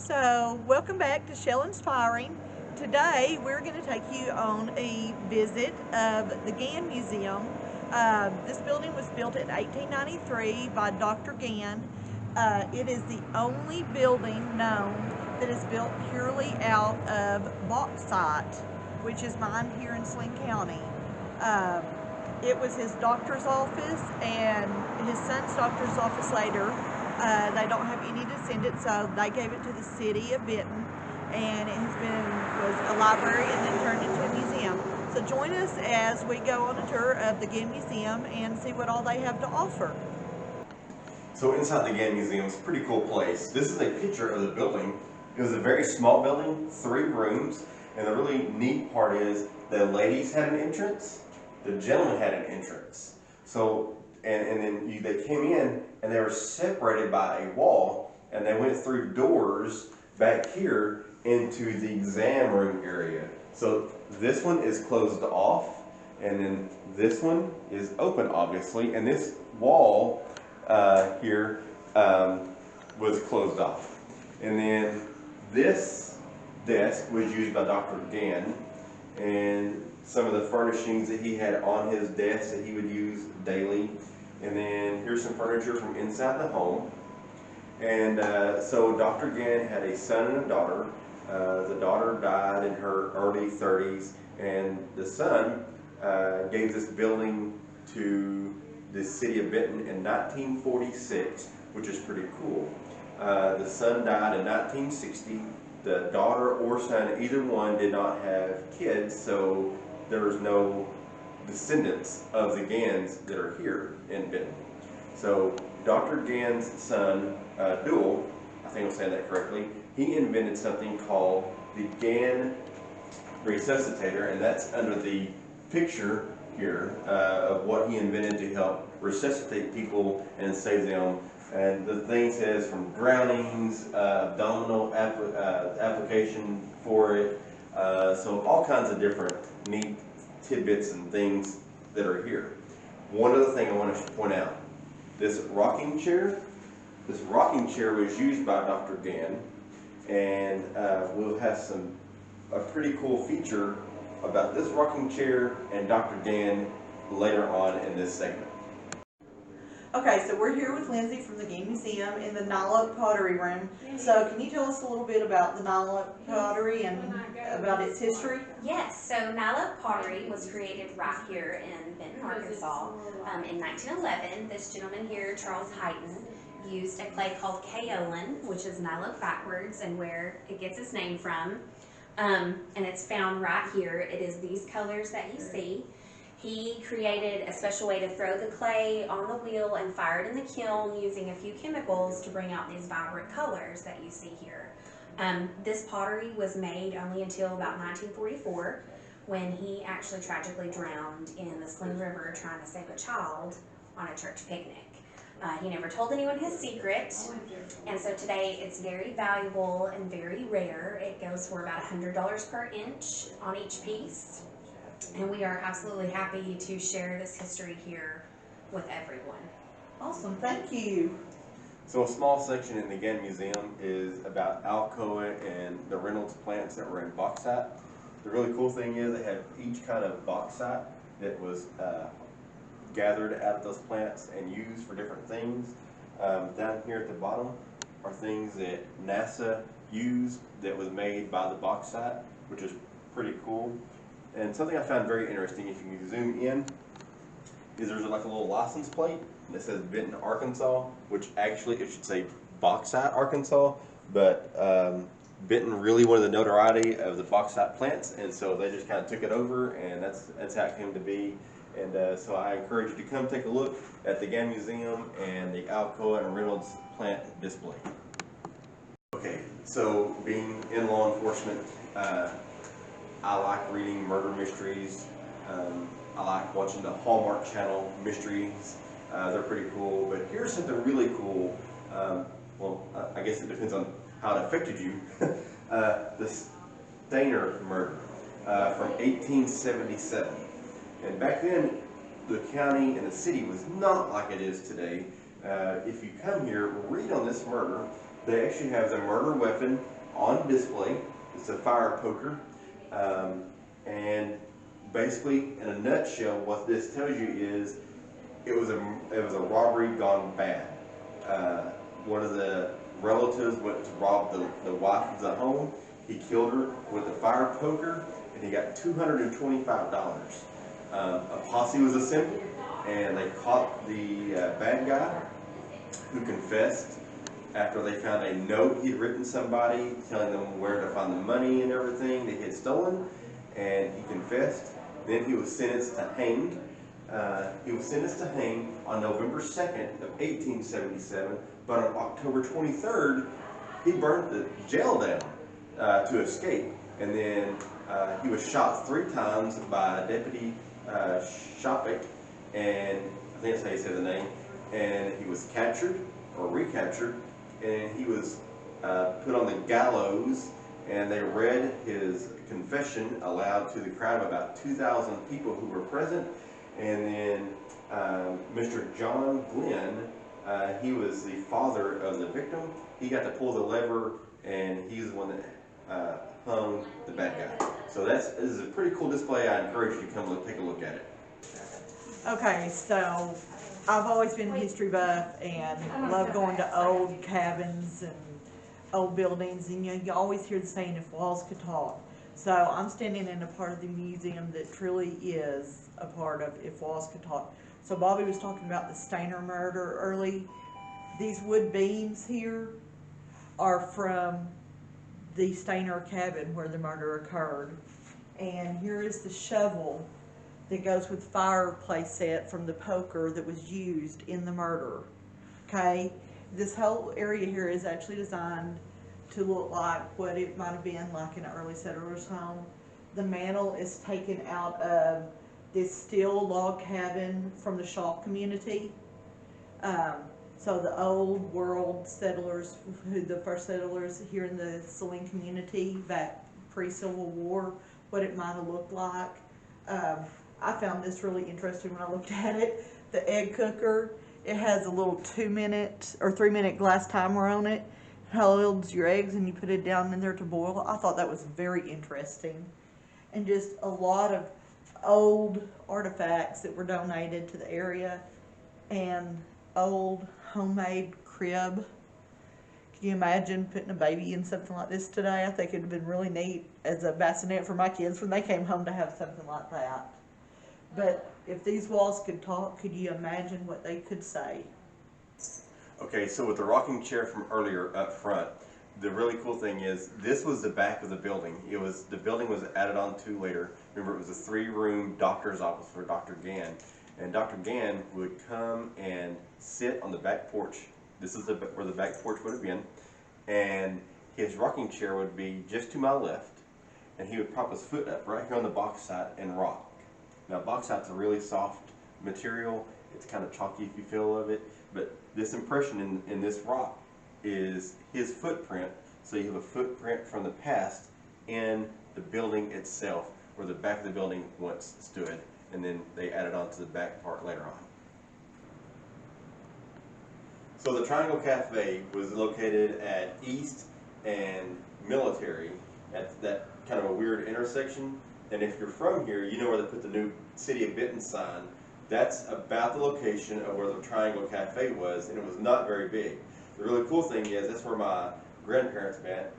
So, welcome back to Shell Inspiring. Today, we're going to take you on a visit of the Gann Museum. This building was built in 1893 by Dr. Gann. It is the only building known that is built purely out of bauxite, which is mined here in Sling County. Um, it was his doctor's office and his son's doctor's office later. They don't have any descendants, so they gave it to the city of Benton, and it was a library and then turned into a museum. So join us as we go on a tour of the Gann Museum and see what all they have to offer. So inside the Gann Museum is a pretty cool place. This is a picture of the building. It was a very small building, 3 rooms, and the really neat part is the ladies had an entrance, the gentlemen had an entrance. So, and then they came in and they were separated by a wall, and they went through doors back here into the exam room area. So this one is closed off, and then this one is open, obviously, and this wall here was closed off. And then this desk was used by Dr. Gann, and some of the furnishings that he had on his desk that he would use daily. And then here's some furniture from inside the home. And so Dr. Gann had a son and a daughter. The daughter died in her early 30s, and the son gave this building to the city of Benton in 1946, which is pretty cool. The son died in 1960. The daughter or son, either one, did not have kids, so there was no descendants of the Ganns that are here in Benton. So Dr. Gann's son, Dual, I think I'm saying that correctly, he invented something called the Gann resuscitator, and that's under the picture here of what he invented to help resuscitate people and save them. And the thing says from drownings, abdominal application for it, so all kinds of different neat tidbits and things that are here. One other thing I want to point out, this rocking chair was used by Dr. Gann, and we'll have a pretty cool feature about this rocking chair and Dr. Gann later on in this segment. Okay, so we're here with Lindsay from the Gann Museum in the Nylock Pottery Room. So can you tell us a little bit about the Nylock pottery and about its history? Yes, so Nylock pottery was created right here in Benton, Arkansas. In 1911, this gentleman here, Charles Hyton, used a clay called kaolin, which is Nylock backwards and where it gets its name from. And it's found right here. It is these colors that you see. He created a special way to throw the clay on the wheel and fire it in the kiln using a few chemicals to bring out these vibrant colors that you see here. This pottery was made only until about 1944, when he actually tragically drowned in the Sling River trying to save a child on a church picnic. He never told anyone his secret, and so today it's very valuable and very rare. It goes for about $100 per inch on each piece. And we are absolutely happy to share this history here with everyone. Awesome, thank you. So a small section in the Gann Museum is about Alcoa and the Reynolds plants that were in bauxite. The really cool thing is they have each kind of bauxite that was gathered out of those plants and used for different things. Down here at the bottom are things that NASA used that was made by the bauxite, which is pretty cool. And something I found very interesting, if you zoom in, is there's like a little license plate that says Benton, Arkansas, which actually it should say Bauxite, Arkansas, but Benton really wanted the notoriety of the bauxite plants, and so they just kind of took it over, and that's how it came to be. And so I encourage you to come take a look at the Gann Museum and the Alcoa and Reynolds plant display. Okay, so being in law enforcement, I like reading murder mysteries. I like watching the Hallmark Channel mysteries. They're pretty cool. But here's something really cool. Well, I guess it depends on how it affected you. The Stainer murder from 1877. And back then, the county and the city was not like it is today. If you come here, read on this murder. They actually have the murder weapon on display. It's a fire poker. And basically, in a nutshell, what this tells you is it was a robbery gone bad. One of the relatives went to rob the wife of the home. He killed her with a fire poker, and he got $225. A posse was assembled, and they caught the bad guy, who confessed after they found a note he'd written somebody telling them where to find the money and everything that he had stolen, and he confessed. Then he was sentenced to hang. He was sentenced to hang on November 2nd of 1877, but on October 23rd, he burned the jail down to escape. And then he was shot 3 times by Deputy Shopik, and I think that's how you say the name, and he was captured, or recaptured, and he was put on the gallows, and they read his confession aloud to the crowd of about 2,000 people who were present. And then Mr. John Glenn, he was the father of the victim. He got to pull the lever, and he's the one that hung the bad guy. So this is a pretty cool display. I encourage you to come take a look at it. Okay, so I've always been a history buff and love going to old cabins and old buildings, and you always hear the saying, if walls could talk. So I'm standing in a part of the museum that truly is a part of If Walls Could Talk. So Bobby was talking about the Stainer murder early. These wood beams here are from the Stainer cabin where the murder occurred. And here is the shovel that goes with the fireplace set from the poker that was used in the murder. Okay, this whole area here is actually designed to look like what it might have been like in an early settler's home. The mantle is taken out of this steel log cabin from the Shaw community. So the old world settlers, the first settlers here in the Saline community back pre-Civil War, what it might have looked like. I found this really interesting when I looked at it. The egg cooker, it has a little 2-minute or 3-minute glass timer on it. Holds your eggs and you put it down in there to boil. I thought that was very interesting. And just a lot of old artifacts that were donated to the area, and old homemade crib. Can you imagine putting a baby in something like this today? I think it would have been really neat as a bassinet for my kids when they came home to have something like that. But if these walls could talk, could you imagine what they could say? Okay, so with the rocking chair from earlier up front, the really cool thing is this was the back of the building. The building was added on to later. Remember, it was a 3-room doctor's office for Dr. Gann. And Dr. Gann would come and sit on the back porch. This is where the back porch would have been. And his rocking chair would be just to my left. And he would prop his foot up right here on the bauxite and rock. Now, bauxite's a really soft material. It's kind of chalky if you feel of it. But this impression in this rock is his footprint. So you have a footprint from the past in the building itself, where the back of the building once stood. And then they added on to the back part later on. So the Triangle Cafe was located at East and Military, at that kind of a weird intersection. And if you're from here, you know where they put the new City of Benton sign. That's about the location of where the Triangle Cafe was, and it was not very big. The really cool thing is that's where my grandparents met,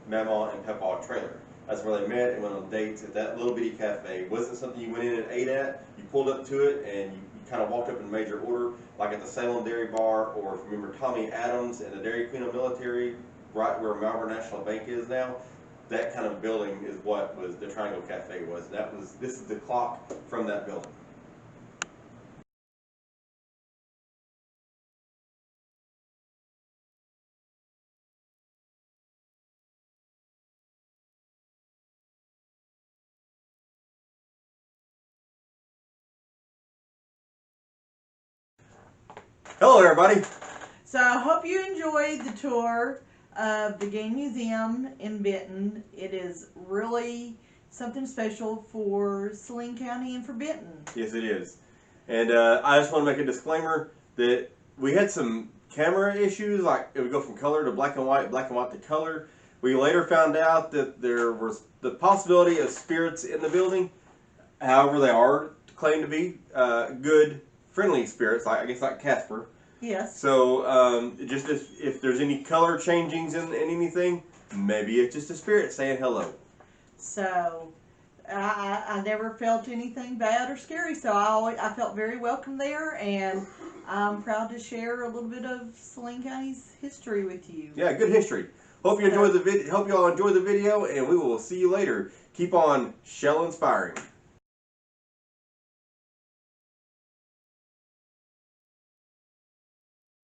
Mama and Papa trailer. That's where they met and went on dates at that little bitty cafe. It wasn't something you went in and ate at. You pulled up to it and you kind of walked up in major order, like at the Salem Dairy Bar, or if you remember Tommy Adams and the Dairy Queen of Military, right where Malvern National Bank is now. That kind of building is what was the Triangle Cafe was. This is the clock from that building. Hello everybody. So I hope you enjoyed the tour of the Gann Museum in Benton. It is really something special for Saline County and for Benton. Yes, it is. And I just want to make a disclaimer that we had some camera issues, like it would go from color to black and white to color. We later found out that there was the possibility of spirits in the building. However, they are claimed to be good, friendly spirits, like I guess like Casper. Yes. So just if there's any color changings in anything, maybe it's just a spirit saying hello. So I never felt anything bad or scary, so I felt very welcome there, and I'm proud to share a little bit of Saline County's history with you. Yeah, good history. Hope you enjoyed the video. Hope you all enjoyed the video, and we will see you later. Keep on shell inspiring.